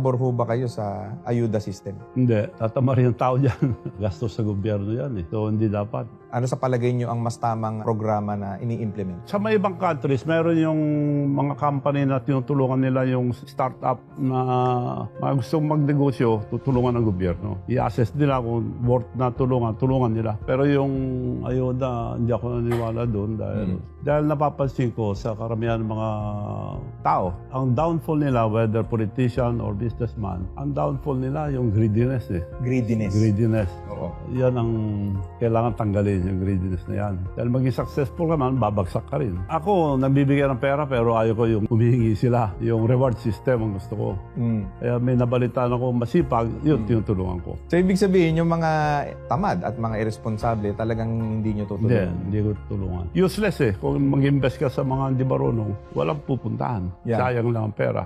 pabor ho ba kayo sa ayuda system? Hindi. Tatama rin ang tao dyan. Gastos sa gobyerno yan eh. So, hindi dapat. Ano sa palagay nyo ang mas tamang programa na ini-implement? Sa mga ibang countries, meron yung mga company na tinutulungan nila yung startup na gustong magnegosyo, tutulungan ng gobyerno. I-assess nila kung worth na tulungan nila. Pero yung ayuda, hindi ako naniwala doon dahil napapansin ko sa karamihan ng mga tao, ang downfall nila, whether politician or businessman, ang downfall nila yung greediness eh. Greediness. Greediness. Oo. Yan ang kailangan tanggalin, yung greediness na yan. Dahil maging successful ka man, babagsak ka rin. Ako, nabibigyan ng pera pero ayaw ko yung humihingi sila. Yung reward system ang gusto ko. Kaya may nabalitaan ako masipag, yun, tinutulungan ko. So, ibig sabihin, yung mga tamad at mga irresponsable, talagang hindi nyo tutulungan? Hindi ko tutulungan. Useless eh. Kung mag-invest ka sa mga hindi marunong, walang pupuntahan. Yeah. Sayang lang ang pera.